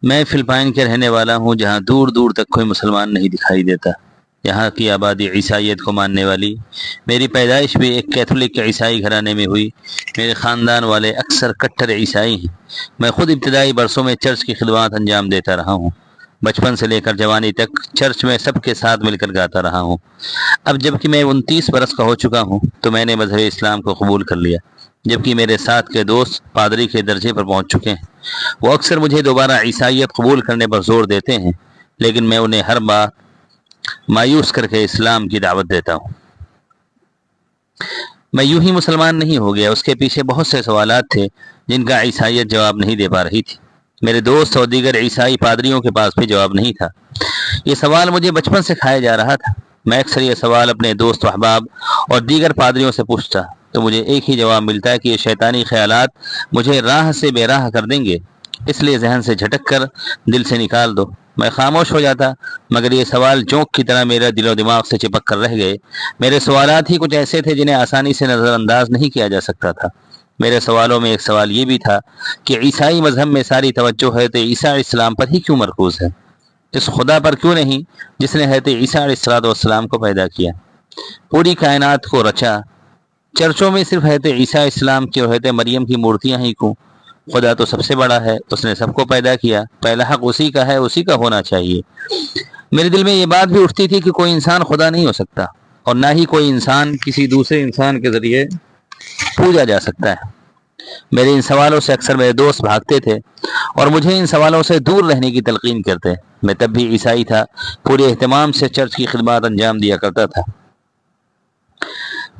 میں فلپائن کے رہنے والا ہوں، جہاں دور دور تک کوئی مسلمان نہیں دکھائی دیتا۔ یہاں کی آبادی عیسائیت کو ماننے والی۔ میری پیدائش بھی ایک کیتھولک عیسائی گھرانے میں ہوئی۔ میرے خاندان والے اکثر کٹر عیسائی ہیں۔ میں خود ابتدائی برسوں میں چرچ کی خدمات انجام دیتا رہا ہوں۔ بچپن سے لے کر جوانی تک چرچ میں سب کے ساتھ مل کر گاتا رہا ہوں۔ اب جب کہ میں 29 برس کا ہو چکا ہوں تو میں نے مذہب اسلام کو قبول کر لیا، جبکہ میرے ساتھ کے دوست پادری کے درجے پر پہنچ چکے ہیں۔ وہ اکثر مجھے دوبارہ عیسائیت قبول کرنے پر زور دیتے ہیں، لیکن میں انہیں ہر بار مایوس کر کے اسلام کی دعوت دیتا ہوں۔ میں یوں ہی مسلمان نہیں ہو گیا، اس کے پیچھے بہت سے سوالات تھے جن کا عیسائیت جواب نہیں دے پا رہی تھی۔ میرے دوست اور دیگر عیسائی پادریوں کے پاس بھی جواب نہیں تھا۔ یہ سوال مجھے بچپن سے کھایا جا رہا تھا۔ میں اکثر یہ سوال اپنے دوست و احباب اور دیگر پادریوں سے پوچھتا تو مجھے ایک ہی جواب ملتا ہے کہ یہ شیطانی خیالات مجھے راہ سے بے راہ کر دیں گے، اس لیے ذہن سے جھٹک کر دل سے نکال دو۔ میں خاموش ہو جاتا، مگر یہ سوال جونک کی طرح میرے دل و دماغ سے چپک کر رہ گئے۔ میرے سوالات ہی کچھ ایسے تھے جنہیں آسانی سے نظر انداز نہیں کیا جا سکتا تھا۔ میرے سوالوں میں ایک سوال یہ بھی تھا کہ عیسائی مذہب میں ساری توجہ حضرت عیسیٰ علیہ السلام پر ہی کیوں مرکوز ہے، اس خدا پر کیوں نہیں جس نے حضرت عیسیٰ علیہ السلام کو پیدا کیا، پوری کائنات کو رچا۔ چرچوں میں صرف حضرت عیسیٰ علیہ السلام کی اور حضرت مریم کی مورتیاں ہی کیوں؟ خدا تو سب سے بڑا ہے، اس نے سب کو پیدا کیا، پہلا حق اسی کا ہے، اسی کا ہونا چاہیے۔ میرے دل میں یہ بات بھی اٹھتی تھی کہ کوئی انسان خدا نہیں ہو سکتا، اور نہ ہی کوئی انسان کسی دوسرے انسان کے ذریعے پوجا جا سکتا ہے۔ میرے ان سوالوں سے اکثر میرے دوست بھاگتے تھے اور مجھے ان سوالوں سے دور رہنے کی تلقین کرتے۔ میں تب بھی عیسائی تھا، پورے اہتمام سے چرچ کی خدمات انجام دیا کرتا تھا۔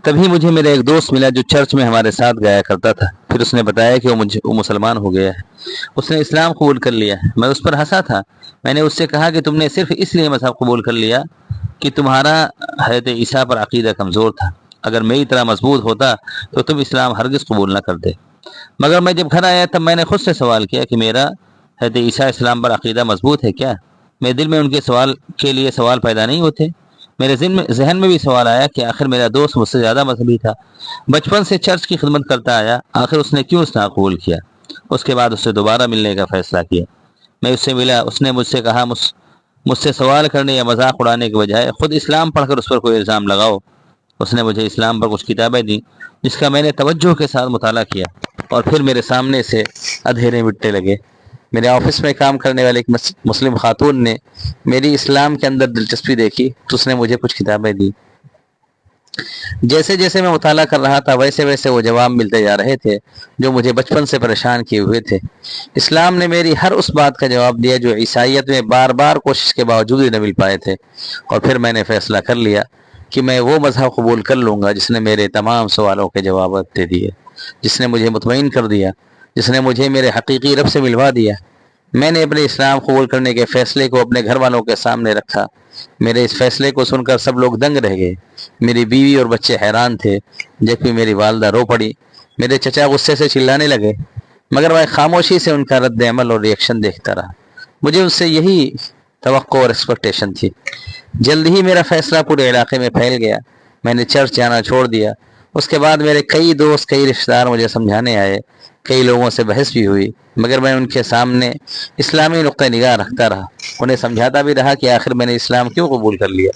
تبھی مجھے میرا ایک دوست ملا جو چرچ میں ہمارے ساتھ گایا کرتا تھا۔ پھر اس نے بتایا کہ وہ مسلمان ہو گیا ہے، اس نے اسلام قبول کر لیا ہے۔ میں اس پر ہنسا تھا۔ میں نے اس سے کہا کہ تم نے صرف اس لیے مذہب قبول کر لیا کہ تمہارا حضرت عیسیٰ پر عقیدہ کمزور تھا، اگر میری طرح مضبوط ہوتا تو تم اسلام ہرگز قبول نہ کرتے۔ مگر میں جب گھر آیا تب میں نے خود سے سوال کیا کہ میرا حضرت عیسیٰ اسلام پر عقیدہ مضبوط ہے کیا؟ میرے دل میں ان کے سوال کے لیے سوال پیدا نہیں ہوتے۔ میرے ذہن میں بھی سوال آیا کہ آخر میرا دوست مجھ سے زیادہ مذہبی تھا، بچپن سے چرچ کی خدمت کرتا آیا، آخر اس نے کیوں اسلام قبول کیا؟ اس کے بعد اس سے دوبارہ ملنے کا فیصلہ کیا۔ میں اس سے ملا، اس نے مجھ سے کہا مجھ سے سوال کرنے یا مذاق اڑانے کے بجائے خود اسلام پڑھ کر اس پر کوئی الزام لگاؤ۔ اس نے مجھے اسلام پر کچھ کتابیں دیں جس کا میں نے توجہ کے ساتھ مطالعہ کیا، اور پھر میرے سامنے سے اندھیرے مٹنے لگے۔ میرے آفس میں کام کرنے والے ایک مسلم خاتون نے میری اسلام کے اندر دلچسپی دیکھی تو اس نے مجھے کچھ کتابیں دی۔ جیسے جیسے میں مطالعہ کر رہا تھا ویسے ویسے وہ جواب ملتے جا رہے تھے جو مجھے بچپن سے پریشان کیے ہوئے تھے۔ اسلام نے میری ہر اس بات کا جواب دیا جو عیسائیت میں بار بار کوشش کے باوجود ہی نہ مل پائے تھے، اور پھر میں نے فیصلہ کر لیا کہ میں وہ مذہب قبول کر لوں گا جس نے میرے تمام سوالوں کے جوابات دے دیے، جس نے مجھے مطمئن کر دیا، جس نے مجھے میرے حقیقی رب سے ملوا دیا۔ میں نے اپنے اسلام قبول کرنے کے فیصلے کو اپنے گھر والوں کے سامنے رکھا۔ میرے اس فیصلے کو سن کر سب لوگ دنگ رہ گئے۔ میری بیوی اور بچے حیران تھے، جبکہ میری والدہ رو پڑی۔ میرے چچا غصے سے چلانے لگے، مگر میں خاموشی سے ان کا رد عمل اور ریئیکشن دیکھتا رہا۔ مجھے اس سے یہی توقع اور ایکسپیکٹیشن تھی۔ جلد ہی میرا فیصلہ پورے علاقے میں پھیل گیا۔ میں نے چرچ جانا چھوڑ دیا۔ اس کے بعد میرے کئی دوست، کئی رشتہ دار مجھے سمجھانے آئے، کئی لوگوں سے بحث بھی ہوئی، مگر میں ان کے سامنے اسلامی نقطہ نگاہ رکھتا رہا۔ انہیں سمجھاتا بھی رہا کہ آخر میں نے اسلام کیوں قبول کر لیا،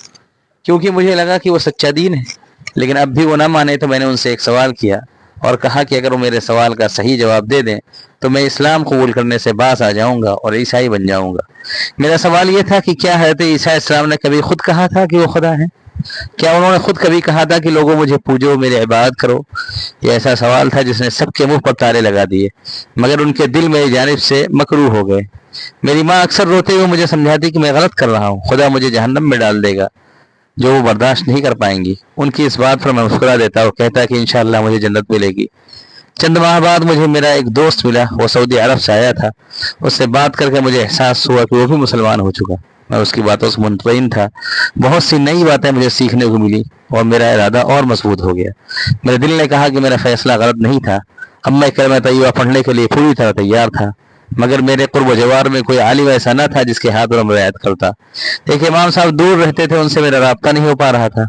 کیونکہ مجھے لگا کہ وہ سچا دین ہے۔ لیکن اب بھی وہ نہ مانے تو میں نے ان سے ایک سوال کیا اور کہا کہ اگر وہ میرے سوال کا صحیح جواب دے دیں تو میں اسلام قبول کرنے سے باز آ جاؤں گا اور عیسائی بن جاؤں گا۔ میرا سوال یہ تھا کہ کیا حضرت عیسیٰ السلام نے کبھی خود کہا تھا کہ وہ خدا ہے؟ کیا انہوں نے خود کبھی کہا تھا کہ لوگوں مجھے پوجو، میری عبادت کرو؟ یہ ایسا سوال تھا جس نے سب کے منہ پر تالے لگا دیے، مگر ان کے دل میری جانب سے مکروہ ہو گئے۔ میری ماں اکثر روتے ہوئے مجھے سمجھاتی کہ میں غلط کر رہا ہوں، خدا مجھے جہنم میں ڈال دے گا جو وہ برداشت نہیں کر پائیں گی۔ ان کی اس بات پر میں مسکرا دیتا اور کہتا کہ انشاءاللہ مجھے جنت ملے گی۔ چند ماہ بعد مجھے میرا ایک دوست ملا، وہ سعودی عرب سے آیا تھا۔ اس سے بات کر کے مجھے احساس ہوا کہ وہ بھی مسلمان ہو چکا۔ میں اس کی باتوں سے مطمئن تھا۔ بہت سی نئی باتیں مجھے سیکھنے کو ملی اور میرا ارادہ اور مضبوط ہو گیا۔ میرے دل نے کہا کہ میرا فیصلہ غلط نہیں تھا۔ اب میں کلمہ طیبہ پڑھنے کے لیے پوری طرح تیار تھا، مگر میرے قرب و جوار میں کوئی عالم ایسا نہ تھا جس کے ہاتھ پر رعایت کرتا۔ ایک امام صاحب دور رہتے تھے، ان سے میرا رابطہ نہیں ہو پا رہا تھا۔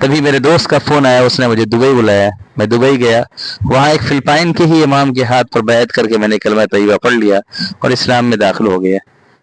تبھی میرے دوست کا فون آیا، اس نے مجھے دبئی بلایا۔ میں دبئی گیا، وہاں ایک فلپائن کے ہی امام کے ہاتھ پر بیعت کر کے میں نے کلمہ طیبہ پڑھ لیا اور اسلام میں داخل ہو گیا۔